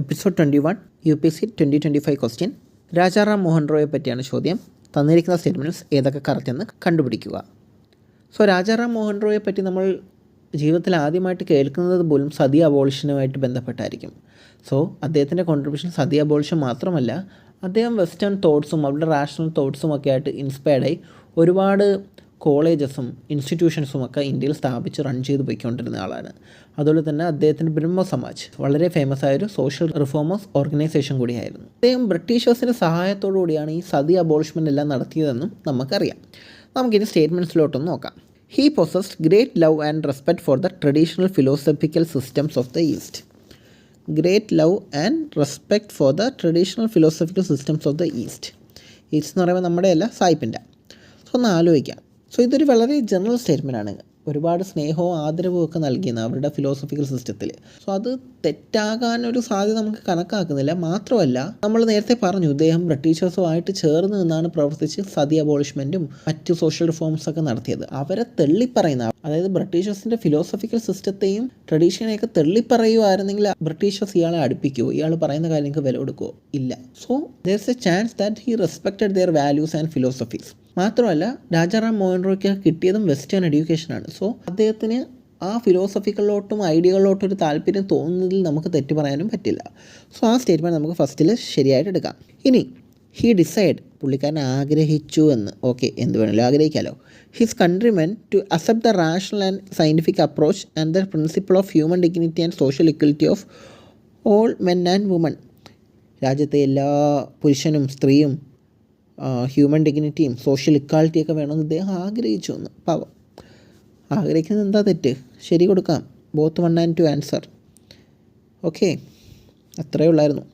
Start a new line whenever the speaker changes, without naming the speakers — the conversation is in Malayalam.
Episode 21 UPSC 2025 question. Rajaram Mohan റോയെ പറ്റിയാണ് ചോദ്യം. തന്നിരിക്കുന്ന സ്റ്റേറ്റ്മെൻറ്റ്സ് ഏതൊക്കെ കറക്റ്റെന്ന് കണ്ടുപിടിക്കുക. രാജാറാം മോഹൻ റോയെ പറ്റി നമ്മൾ ജീവിതത്തിൽ ആദ്യമായിട്ട് കേൾക്കുന്നത് പോലും സതി അബോളിഷനുമായിട്ട് ബന്ധപ്പെട്ടായിരിക്കും. അദ്ദേഹത്തിൻ്റെ കോൺട്രിബ്യൂഷൻ സതി അബോളിഷൻ മാത്രമല്ല, അദ്ദേഹം വെസ്റ്റേൺ തോട്ട്സും അവരുടെ റാഷണൽ തോട്ട്സും ഒക്കെ ആയിട്ട് ഇൻസ്പയർഡായി ഒരുപാട് കോളേജസും ഇൻസ്റ്റിറ്റ്യൂഷൻസും ഒക്കെ ഇന്ത്യയിൽ സ്ഥാപിച്ച് റൺ ചെയ്ത് പോയിക്കൊണ്ടിരുന്ന ആളാണ്. അതുപോലെ തന്നെ അദ്ദേഹത്തിൻ്റെ ബ്രഹ്മ സമാജ് വളരെ ഫേമസ് ആയൊരു സോഷ്യൽ റിഫോമേഴ്സ് ഓർഗനൈസേഷൻ കൂടിയായിരുന്നു. അദ്ദേഹം ബ്രിട്ടീഷേഴ്സിൻ്റെ സഹായത്തോടു കൂടിയാണ് ഈ സതി അബോളിഷ്മെൻ്റ് എല്ലാം നടത്തിയതെന്നും നമുക്കറിയാം. നമുക്കിനി സ്റ്റേറ്റ്മെൻറ്റ്സിലോട്ടൊന്ന് നോക്കാം. He possessed great love and respect for the traditional philosophical systems of the East. Great love and respect for the traditional philosophical systems of the East. East എന്ന് പറയുമ്പോൾ നമ്മുടെ അല്ല, സായിപ്പിൻ്റെ. ഒന്ന് ആലോചിക്കാം. ഇതൊരു വളരെ ജനറൽ സ്റ്റേറ്റ്മെൻ്റ് ആണ്. ഒരുപാട് സ്നേഹവും ആദരവും ഒക്കെ നൽകിയെന്ന് അവരുടെ ഫിലോസഫിക്കൽ സിസ്റ്റത്തിൽ. അത് തെറ്റാകാനൊരു സാധ്യത നമുക്ക് കണക്കാക്കുന്നില്ല. മാത്രമല്ല, നമ്മൾ നേരത്തെ പറഞ്ഞു ഇദ്ദേഹം ബ്രിട്ടീഷേഴ്സുമായിട്ട് ചേർന്ന് നിന്നാണ് പ്രവർത്തിച്ച് സതി അബോളിഷ്മെൻറ്റും മറ്റു സോഷ്യൽ റിഫോംസൊക്കെ നടത്തിയത്. അവരെ തള്ളിപ്പറയുന്ന, അതായത് ബ്രിട്ടീഷേഴ്സിൻ്റെ ഫിലോസഫിക്കൽ സിസ്റ്റത്തെയും ട്രഡീഷനെയൊക്കെ തള്ളിപ്പറയുമായിരുന്നെങ്കിൽ ബ്രിട്ടീഷേഴ്സ് ഇയാളെ അടുപ്പിക്കുമോ? ഇയാൾ പറയുന്ന കാര്യങ്ങൾക്ക് വില കൊടുക്കുമോ? ഇല്ല. There is a chance that he respected their values and philosophies. മാത്രമല്ല, രാജാറാം മോഹൻ റോയ്ക്ക് കിട്ടിയതും വെസ്റ്റേൺ എഡ്യൂക്കേഷനാണ്. അദ്ദേഹത്തിന് ആ ഫിലോസഫികളിലോട്ടും ഐഡിയകളിലോട്ടും ഒരു താല്പര്യം തോന്നുന്നതിൽ നമുക്ക് തെറ്റ് പറയാനും പറ്റില്ല. ആ സ്റ്റേറ്റ്മെൻറ്റ് നമുക്ക് ഫസ്റ്റിൽ ശരിയായിട്ട് എടുക്കാം. ഇനി ഹി ഡിസൈഡ്, പുള്ളിക്കാരൻ ആഗ്രഹിച്ചു എന്ന്. ഓക്കെ, എന്ത് വേണമെങ്കിലും ആഗ്രഹിക്കാമല്ലോ. His countrymen to accept the rational and scientific approach and the principle of human dignity and social equality of all men and women. രാജ്യത്തെ എല്ലാ പുരുഷനും സ്ത്രീയും ഹ്യൂമൻ ഡിഗ്നിറ്റിയും സോഷ്യൽ ഇക്വാലിറ്റിയൊക്കെ വേണമെന്ന് ഇദ്ദേഹം ആഗ്രഹിച്ചു എന്ന്. പാവം, ആഗ്രഹിക്കുന്നത് എന്താ തെറ്റ്? ശരി കൊടുക്കാം. Both 1 and 2 answer. ഓക്കെ, അത്രയേ ഉള്ളായിരുന്നു.